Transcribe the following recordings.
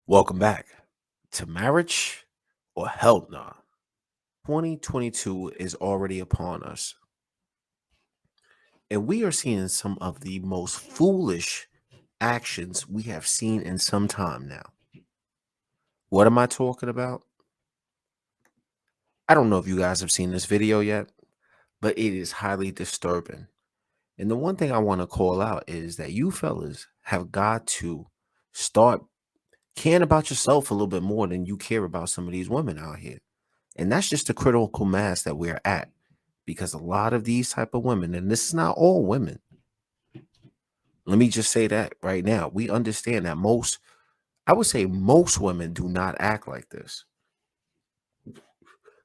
Welcome back to Marriage or Hell Nah. 2022 is already upon us, and we are seeing some of the most foolish actions we have seen in some time now. What am I talking about? I don't know if you guys have seen this video yet, but it is highly disturbing. And the one thing I want to call out is that you fellas have got to start caring about yourself a little bit more than you care about some of these women out here. And that's just the critical mass that we're at, because a lot of these type of women, and this is not all women, let me just say that right now, we understand that I would say most women do not act like this,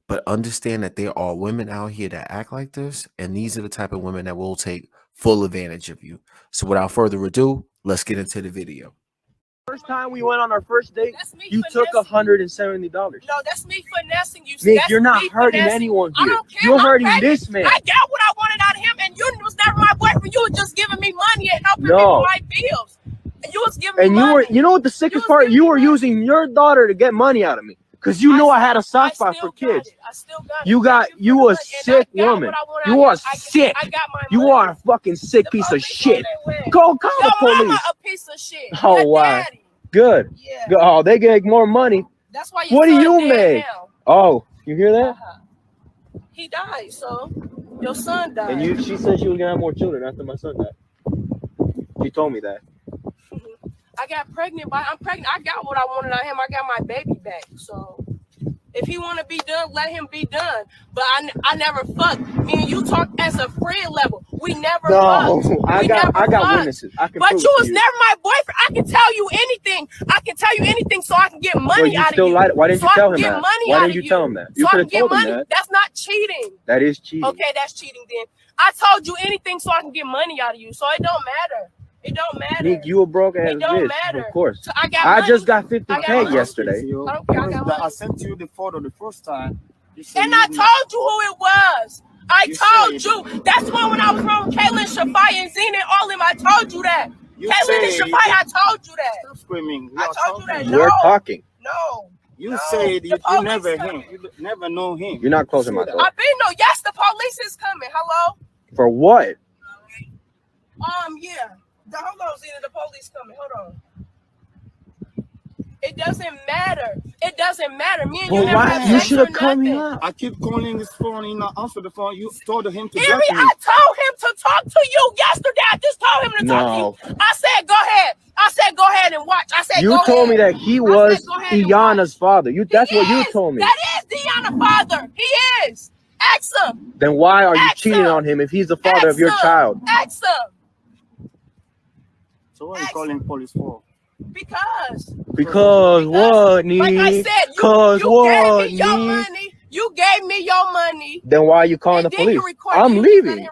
but understand that there are women out here that act like this, and these are the type of women that will take full advantage of you. So without further ado, let's get into the video. First time we went on our first date, you took $170. $170. No, that's me finessing you. Nick, That's you're not me hurting finessing. anyone I here. don't care. You're I'm hurting pregnant. this man. I got what I wanted out of him, and you was never my boyfriend. You was just giving me money and helping me No. with my bills. And you was giving And me money. you know what the sickest part? You were using your daughter to get money out of me. Because you know I had a soft spot for kids. I still got You it. got, Thank you for the a money, and sick I got woman. what I wanted You out are of him. sick. I got my You money. are a fucking sick The piece of police shit. on their way. Go call Your the police. mama a piece of shit. Oh, Your wow. daddy. Good. Yeah. Good. Oh, they get more money. That's why your What do son you dead make? now. Oh, you hear that? He died, so your son died. And she said she was gonna have more children after my son died. She told me that. I got pregnant, but I'm pregnant. I got what I wanted out of him. I got my baby back. So if he want to be done, let him be done. But I never fucked. Me and you talk as a friend level. We never fucked. I got witnesses. I can But prove you it was to you. never my boyfriend. I can tell you anything. I can tell you anything so I can get money out of you. Why didn't you tell him that? Why didn't you tell him that? You So I could can have get told him money. that. That's not cheating. That is cheating. Okay, that's cheating then. I told you anything so I can get money out of you. So it don't matter. It don't matter. Nick, you a broke ass It don't bitch. matter. Of course. So I I just got 50K money. yesterday. I don't care. I got money. I sent you the photo the first time. And I told you who it was. I told you. That's when I was wrong with Kaylin, Shafai, and Zena and all of them. I told you that. Kaylin and Shafai, I told you that. Stop screaming. I told you that. We're talking. No. You said you never him. You never know him. You're not closing my door. I been know. Yes, the police is coming. Hello. For what? Yeah. Hold on, Zena. The police coming. Hold on. It doesn't matter. It doesn't matter. Me and you never had You sex should or have cut me nothing. out. I keep calling his phone. He not answer the phone. You told him to Eerie, block me. I told him to talk to you yesterday. I just told him to talk to you. I said, go ahead. I said, go ahead and watch. I said, You go ahead. told me that he was Iana's father. That's what you told me. That is Deanna's father. He is. Ask him. Then why are you cheating on him if he's the father of your child? Ask him. So what are you calling police for? Because what, Nee? Like I said, you gave me your money. You gave me your money. Then why are you calling the police? I'm leaving.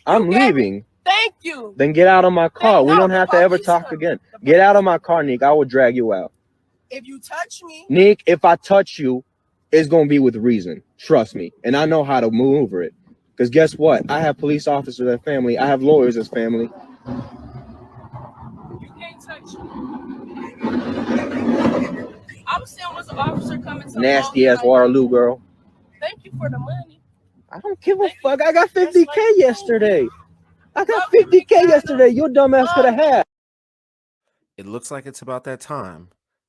I'm leaving. Thank you. Then get out of my car. We don't have to ever talk again. Get out of my car, Nick. I will drag you out. If you touch me, Nick, if I touch you, it's going to be with reason. Trust me. And I know how to maneuver it. Because guess what? I have police officers as family. I have lawyers as family. You can't touch me. I was saying, was an officer coming to nasty ass Waterloo girl. Thank you for the money. I don't give a fuck. I got 50K yesterday. I got 50K yesterday. Your dumb ass could have had. It looks like it's about that time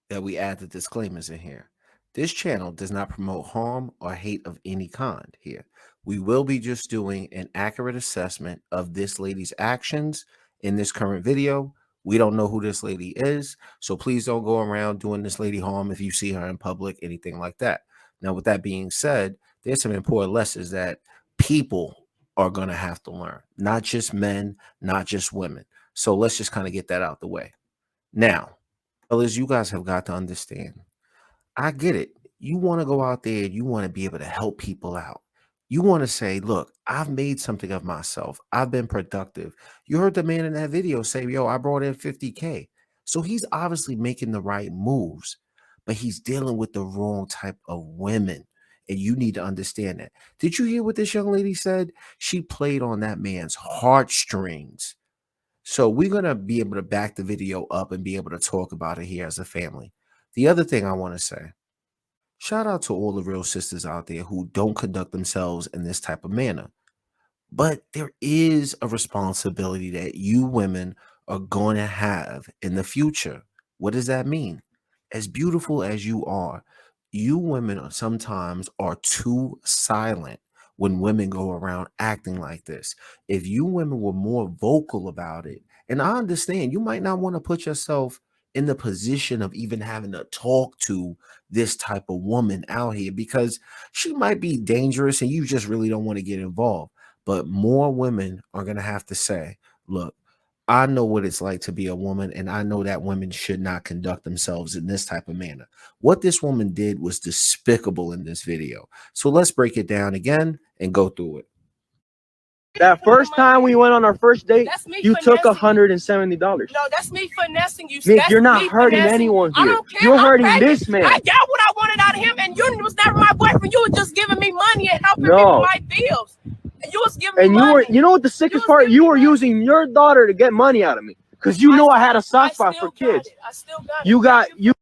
that we add the disclaimers in here. This channel does not promote harm or hate of any kind here. We will be just doing an accurate assessment of this lady's actions in this current video. We don't know who this lady is, so please don't go around doing this lady harm if you see her in public, anything like that. Now, with that being said, there's some important lessons that people are going to have to learn, not just men, not just women. So let's just kind of get that out the way. Now, fellas, you guys have got to understand. I get it. You want to go out there, you want to be able to help people out. You want to say, look, I've made something of myself. I've been productive. You heard the man in that video say, yo, I brought in 50K. So he's obviously making the right moves, but he's dealing with the wrong type of women. And you need to understand that. Did you hear what this young lady said? She played on that man's heartstrings. So we're going to be able to back the video up and be able to talk about it here as a family. The other thing I want to say, shout out to all the real sisters out there who don't conduct themselves in this type of manner. But there is a responsibility that you women are going to have in the future. What does that mean? As beautiful as you women sometimes are too silent when women go around acting like this. If you women were more vocal about it, and I understand you might not want to put yourself in the position of even having to talk to this type of woman out here because she might be dangerous and you just really don't want to get involved. But more women are going to have to say, look, I know what it's like to be a woman, and I know that women should not conduct themselves in this type of manner. What this woman did was despicable in this video. So let's break it down again and go through it. That first time we went on our first date, you took $170. No, that's me finessing you. Nick, you're not hurting anyone here. You're hurting this man. I got what I wanted out of him, and you was never my boyfriend. You were just giving me money and helping me with my bills. You was giving me money. You know what the sickest part? You were using your daughter to get money out of me because you know I had a soft spot for kids. I still got it.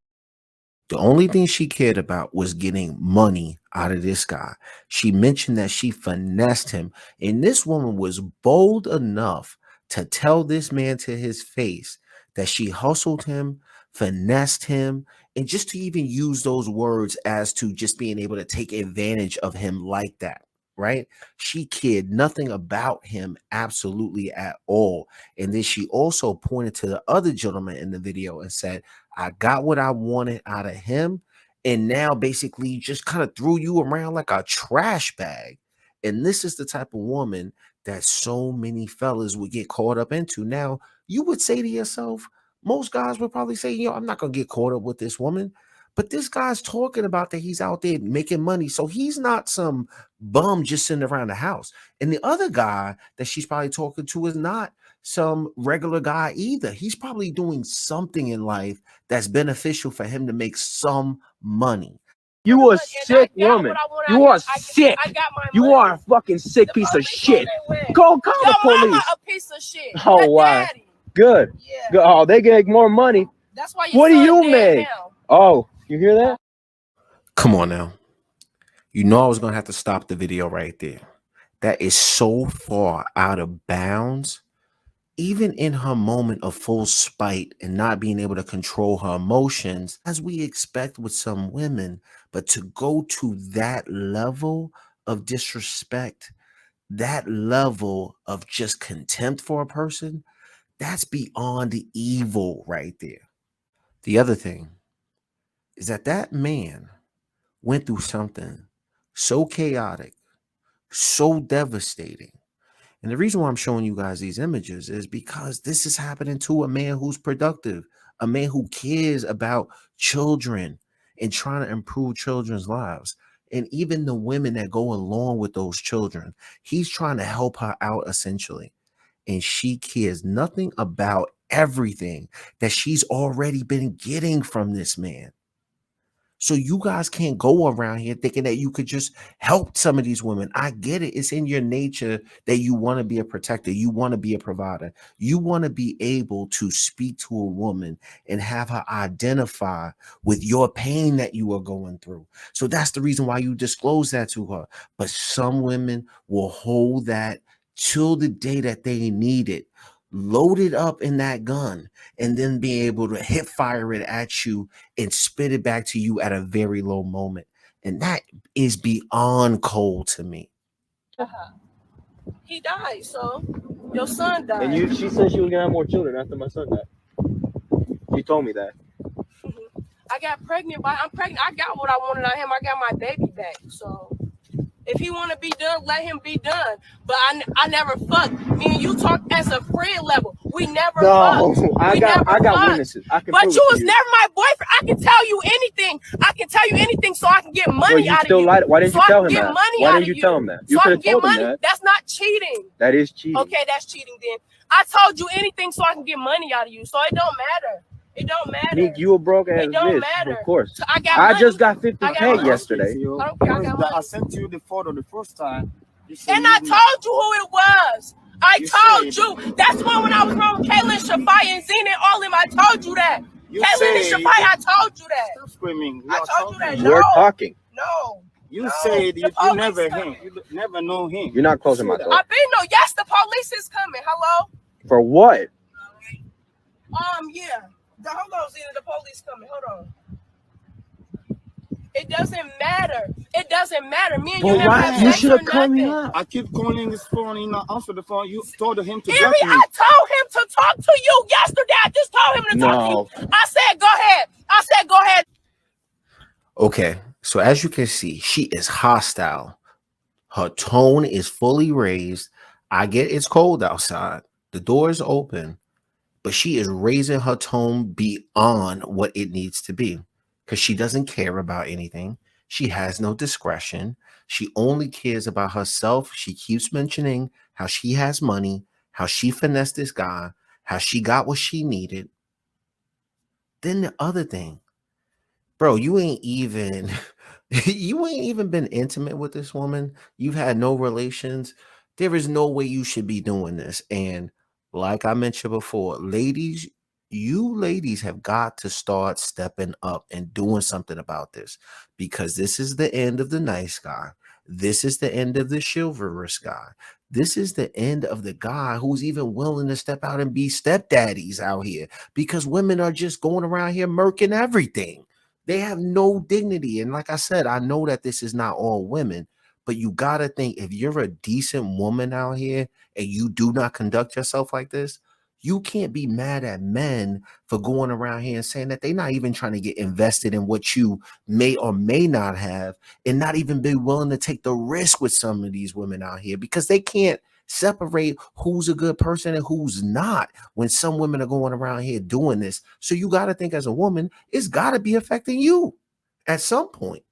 The only thing she cared about was getting money out of this guy. She mentioned that she finessed him, and this woman was bold enough to tell this man to his face that she hustled him, finessed him, and just to even use those words as to just being able to take advantage of him like that. Right? She cared nothing about him absolutely at all. And then she also pointed to the other gentleman in the video and said, I got what I wanted out of him. And now basically just kind of threw you around like a trash bag. And this is the type of woman that so many fellas would get caught up into. Now, you would say to yourself, most guys would probably say, I'm not going to get caught up with this woman. But this guy's talking about that he's out there making money. So he's not some bum just sitting around the house. And the other guy that she's probably talking to is not some regular guy either. He's probably doing something in life that's beneficial for him to make some money. You a sick woman. You are sick. You are a fucking sick piece of shit. Go call the police. A piece of shit. Oh, wow. Good. Yeah. Oh, they get more money. That's why what do you make? Oh. You hear that? Come on now. You know I was going to have to stop the video right there. That is so far out of bounds. Even in her moment of full spite and not being able to control her emotions, as we expect with some women, but to go to that level of disrespect, that level of just contempt for a person, that's beyond the evil right there. The other thing is that man went through something so chaotic, so devastating. And the reason why I'm showing you guys these images is because this is happening to a man who's productive, a man who cares about children and trying to improve children's lives. And even the women that go along with those children, he's trying to help her out essentially. And she cares nothing about everything that she's already been getting from this man. So you guys can't go around here thinking that you could just help some of these women. I get it. It's in your nature that you want to be a protector. You want to be a provider. You want to be able to speak to a woman and have her identify with your pain that you are going through. So that's the reason why you disclose that to her. But some women will hold that till the day that they need it, load it up in that gun, and then be able to hip fire it at you and spit it back to you at a very low moment. And that is beyond cold to me. He died, so your son died. And she said she was gonna have more children after my son died. She told me that. I got pregnant, but I'm pregnant. I got what I wanted out of him. I got my baby back. So if he want to be done, let him be done. But I never fucked. Me and you talk as a friend level. We never fucked. I got witnesses. I can but you was never my boyfriend. I can tell you anything. So I can get money out of you. Why didn't you tell him that? Why didn't you tell him that? You could have told him that. That's not cheating. That is cheating. Okay, that's cheating then. I told you anything so I can get money out of you. So it don't matter. It don't matter. Nick, you a broke ass bitch. Of course. So I just got 50K yesterday. I sent you the photo the first time. And I told you who it was. I told you. That's when I was wrong with Kaylin, Shafai, and Zena and all of them. I told you that. You Caitlin, it's say your fight. I told you that. stop screaming. We I are told you that. talking. No. We're talking. No. You No. said The you police never coming. him. You never know him. You're not closing my Say that. door. I been know. Yes, the police is coming. Hello. For what? Yeah. Hold on, Zena. The police coming. Hold on. It doesn't matter. It doesn't matter. Me and you But never why? have You sex should or have cut me nothing. out. I keep calling his phone. He not answer the phone. You told him to Erie, block me. I told him to talk to you yesterday. I just told him to talk to you. I said, go ahead. I said, go ahead. Okay, so as you can see, she is hostile. Her tone is fully raised. I get it's cold outside. The door is open, but she is raising her tone beyond what it needs to be because she doesn't care about anything. She has no discretion. She only cares about herself. She keeps mentioning how she has money, how she finessed this guy, how she got what she needed. Then the other thing, bro, you ain't even you ain't even been intimate with this woman. You've had no relations. There is no way you should be doing this. And like I mentioned before, ladies, you ladies have got to start stepping up and doing something about this because this is the end of the nice guy. This is the end of the chivalrous guy. This is the end of the guy who's even willing to step out and be stepdaddies out here because women are just going around here murking everything. They have no dignity. And like I said, I know that this is not all women, but you got to think if you're a decent woman out here and you do not conduct yourself like this, you can't be mad at men for going around here and saying that they're not even trying to get invested in what you may or may not have and not even be willing to take the risk with some of these women out here because they can't separate who's a good person and who's not when some women are going around here doing this. So you got to think as a woman, it's got to be affecting you at some point.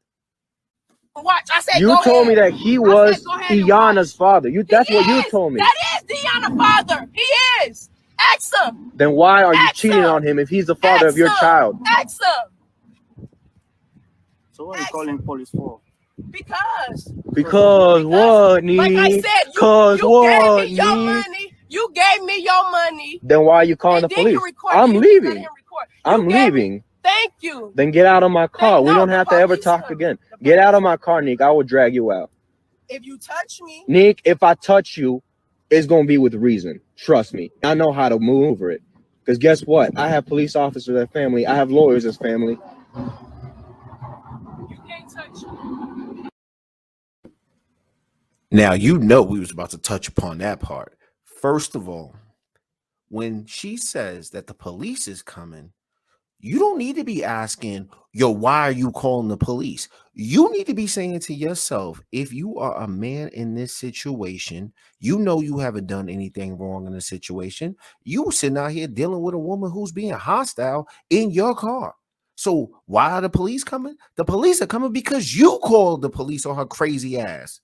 Watch. I said, You go told me ahead. that he was Go ahead and Iana's father. That's He what you is. told me. That is Deanna's father. He is. Ask him. Then why are you Ask cheating him. on him if he's the father Ask of your him. child? Ask him. So what are you calling police for? Because What, Nee? like I said, you gave me your money. You gave me your money. Then why are you calling the police? I'm leaving. I'm leaving. Thank you. Then get out of my car. We don't have to ever talk again. Get out of my car, Nick. I will drag you out. If you touch me, Nick, if I touch you, it's going to be with reason. Trust me. I know how to maneuver it. Because guess what? I have police officers as family. I have lawyers as family. you can't touch me. Now, you know we was about to touch upon that part. First of all, when she says that the police is coming, you don't need to be asking, yo, why are you calling the police? You need to be saying to yourself, if you are a man in this situation, you know you haven't done anything wrong in the situation. You sitting out here dealing with a woman who's being hostile in your car. So why are the police coming? The police are coming because you called the police on her crazy ass.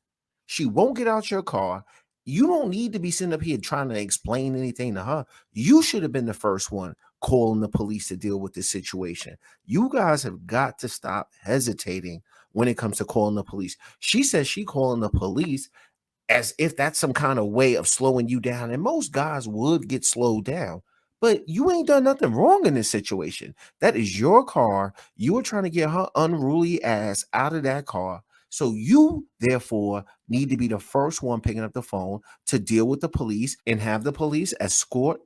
She won't get out your car. You don't need to be sitting up here trying to explain anything to her. You should have been the first one calling the police to deal with this situation. You guys have got to stop hesitating when it comes to calling the police. She says she calling the police as if that's some kind of way of slowing you down. And most guys would get slowed down. But you ain't done nothing wrong in this situation. That is your car. You were trying to get her unruly ass out of that car. So you, therefore, need to be the first one picking up the phone to deal with the police and have the police escort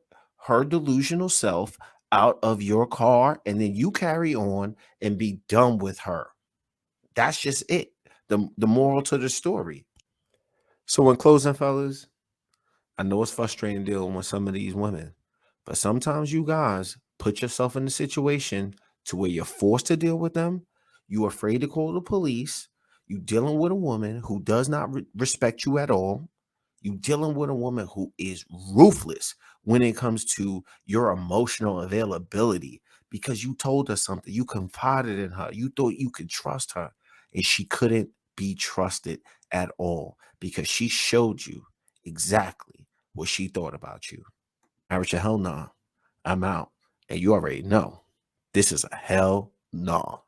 her delusional self out of your car. And then you carry on and be done with her. That's just it. The moral to the story. So in closing, fellas, I know it's frustrating dealing with some of these women, but sometimes you guys put yourself in a situation to where you're forced to deal with them. You're afraid to call the police. You're dealing with a woman who does not respect you at all. You're dealing with a woman who is ruthless when it comes to your emotional availability because you told her something. You confided in her. You thought you could trust her, and she couldn't be trusted at all because she showed you exactly what she thought about you. Average a hell no. I'm out. And you already know this is a hell no.